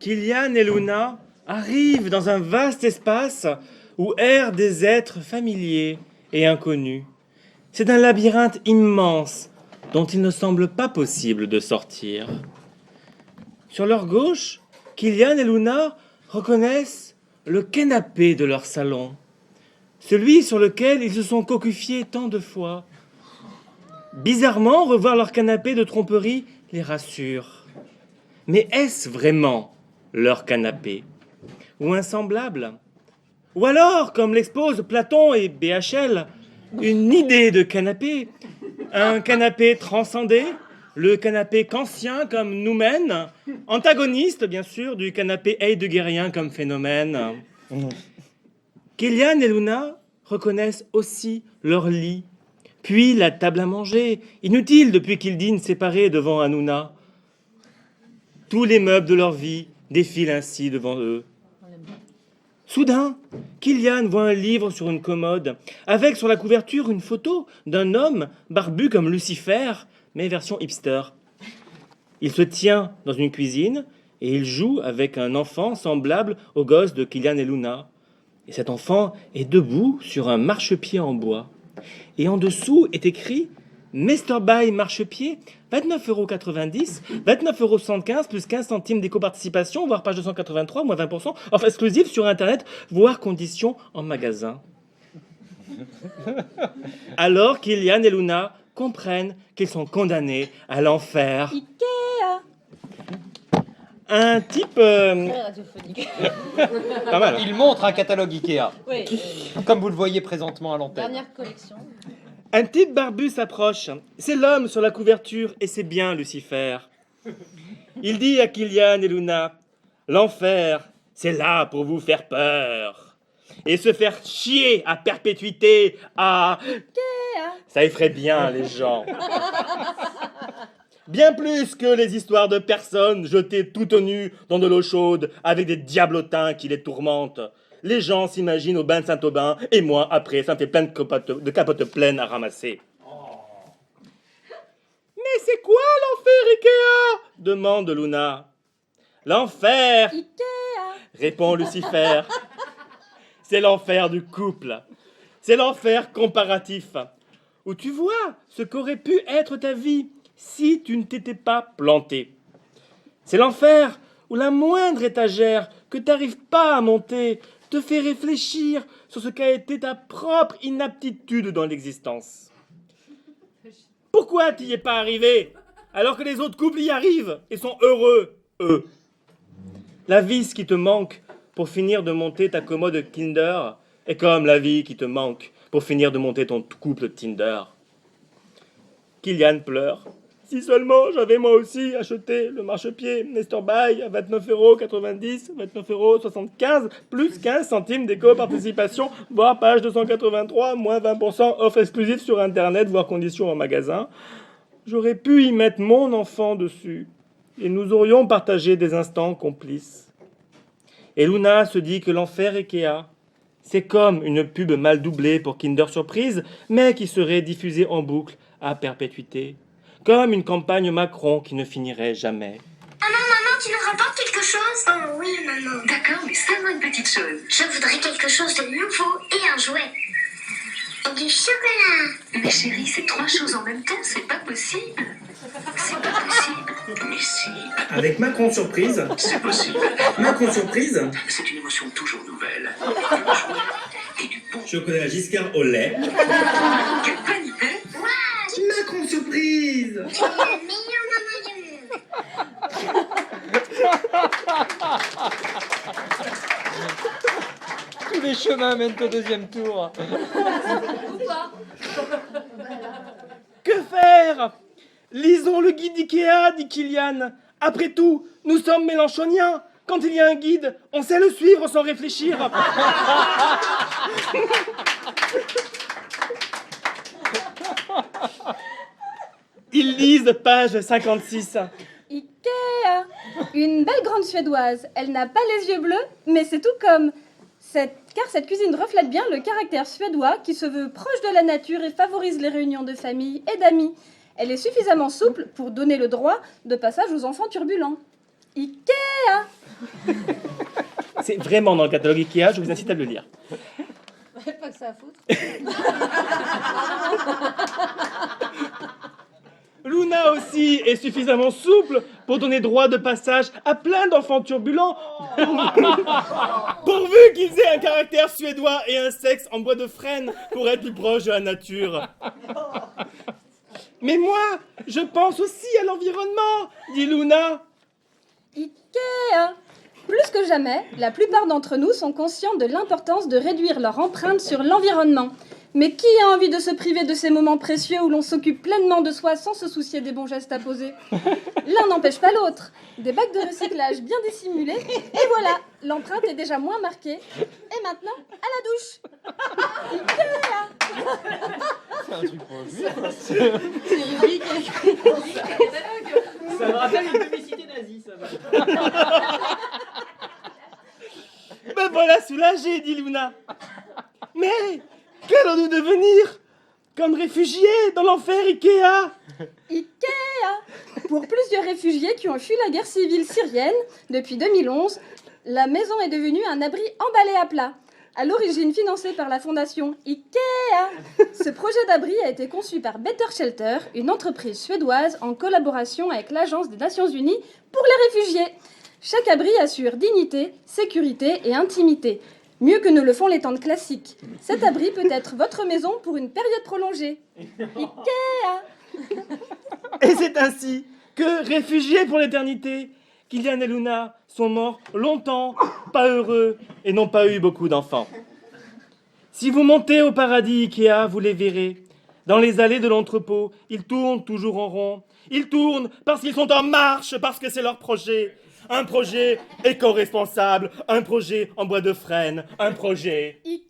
Kilian et Luna arrivent dans un vaste espace où errent des êtres familiers et inconnus. C'est un labyrinthe immense dont il ne semble pas possible de sortir. Sur leur gauche, Kilian et Luna reconnaissent le canapé de leur salon, celui sur lequel ils se sont cocufiés tant de fois. Bizarrement, revoir leur canapé de tromperie les rassure. Mais est-ce vraiment leur canapé? Ou un semblable? Ou alors, comme l'exposent Platon et BHL, une idée de canapé? Un canapé transcendé? Le canapé kantien comme noumen? Antagoniste, bien sûr, du canapé heideggerien comme phénomène. Kilian et Luna reconnaissent aussi leur lit, puis la table à manger, inutile depuis qu'ils dînent séparés devant Hanouna. Tous les meubles de leur vie défilent ainsi devant eux. Soudain, Kilian voit un livre sur une commode, avec sur la couverture une photo d'un homme barbu comme Lucifer, mais version hipster. Il se tient dans une cuisine et il joue avec un enfant semblable au gosse de Kilian et Luna. Et cet enfant est debout sur un marchepied en bois. Et en dessous est écrit « Mr. Buy marchepied, 29,90 €, 29,75 € plus 15 centimes d'éco-participation, voire page 283, moins 20%, offre exclusive sur Internet, voire conditions en magasin. » Alors Kilian et Luna comprennent qu'ils sont condamnés à l'enfer. Ikea. Un type... Radiophonique. pas mal. Il montre un catalogue Ikea, Oui. comme vous le voyez présentement à l'antenne. Dernière collection. Un type barbu s'approche. C'est l'homme sur la couverture et c'est bien Lucifer. Il dit à Kilian et Luna, « L'enfer, c'est là pour vous faire peur. Et se faire chier à perpétuité, à... » Ça effraie bien les gens. Bien plus que les histoires de personnes jetées tout nues dans de l'eau chaude avec des diablotins qui les tourmentent. Les gens s'imaginent au bain de Saint-Aubin et moi, après, ça me fait plein de capotes pleines à ramasser. Mais c'est quoi l'enfer Ikea? Demande Luna. L'enfer, Ikea. répond Lucifer. C'est l'enfer du couple. C'est l'enfer comparatif. Où tu vois ce qu'aurait pu être ta vie si tu ne t'étais pas planté. C'est l'enfer où la moindre étagère que tu n'arrives pas à monter te fait réfléchir sur ce qu'a été ta propre inaptitude dans l'existence. Pourquoi tu n'y es pas arrivé alors que les autres couples y arrivent et sont heureux, eux? La vis qui te manque pour finir de monter ta commode Kinder est comme la vie qui te manque pour finir de monter ton couple Tinder. Kilian pleure. Si seulement j'avais moi aussi acheté le marchepied Mr. Buy à 29,90 €, 29,75 € plus 15 centimes d'éco-participation, voire page 283, moins 20%, offre exclusive sur Internet, voire conditions en magasin. J'aurais pu y mettre mon enfant dessus et nous aurions partagé des instants complices. Et Luna se dit que l'enfer Ikea, c'est comme une pub mal doublée pour Kinder Surprise, mais qui serait diffusée en boucle à perpétuité. Comme une campagne Macron qui ne finirait jamais. Maman, tu nous rapportes quelque chose? Oh oui, maman. D'accord, mais seulement une petite chose. Je voudrais quelque chose de nouveau et un jouet. Du chocolat. Mais chérie, c'est 3 choses en même temps, c'est pas possible. C'est pas possible. Mais si, Avec Macron Surprise, c'est possible. Macron Surprise, C'est une émotion toujours nouvelle. Un jouet et du bon. chocolat Giscard au lait. Quelle bonne idée. Macron Surprise. C'est le meilleur maman du monde. Tous les chemins mènent au deuxième tour. Que faire? Lisons le guide Ikea, dit Kilian. Après tout, nous sommes mélanchoniens. Quand il y a un guide, on sait le suivre sans réfléchir. Ils lisent page 56. Ikea. Une belle grande suédoise. Elle n'a pas les yeux bleus, mais c'est tout comme... Car cette cuisine reflète bien le caractère suédois qui se veut proche de la nature et favorise les réunions de famille et d'amis. Elle est suffisamment souple pour donner le droit de passage aux enfants turbulents. Ikea. C'est vraiment dans le catalogue Ikea, je vous incite à le lire. Pas que ça à foutre. Luna aussi est suffisamment souple pour donner droit de passage à plein d'enfants turbulents. Pourvu qu'ils aient un caractère suédois et un sexe en bois de frêne pour être plus proche de la nature. Mais moi, je pense aussi à l'environnement, dit Luna. Ikea. Plus que jamais, la plupart d'entre nous sont conscients de l'importance de réduire leur empreinte sur l'environnement. Mais qui a envie de se priver de ces moments précieux où l'on s'occupe pleinement de soi sans se soucier des bons gestes à poser? L'un n'empêche pas l'autre. Des bacs de recyclage bien dissimulés, et voilà, l'empreinte est déjà moins marquée. Et maintenant, à la douche. Ikea. C'est un truc pour lui. Ça me rappelle une publicité nazie, ça va. Me voilà soulagé, dit Luna. Mais qu'allons-nous devenir comme réfugiés dans l'enfer Ikea? Ikea. Pour plusieurs réfugiés qui ont fui la guerre civile syrienne, depuis 2011, la maison est devenue un abri emballé à plat. À l'origine financé par la fondation Ikea, ce projet d'abri a été conçu par Better Shelter, une entreprise suédoise en collaboration avec l'Agence des Nations Unies pour les réfugiés. Chaque abri assure dignité, sécurité et intimité, mieux que ne le font les tentes classiques. Cet abri peut être votre maison pour une période prolongée. Ikea. Et c'est ainsi que, réfugiés pour l'éternité, Kylian et Luna sont morts longtemps, pas heureux, et n'ont pas eu beaucoup d'enfants. Si vous montez au paradis Ikea, vous les verrez. Dans les allées de l'entrepôt, ils tournent toujours en rond. Ils tournent parce qu'ils sont en marche, parce que c'est leur projet. Un projet éco-responsable, un projet en bois de frêne, un projet... Ikea.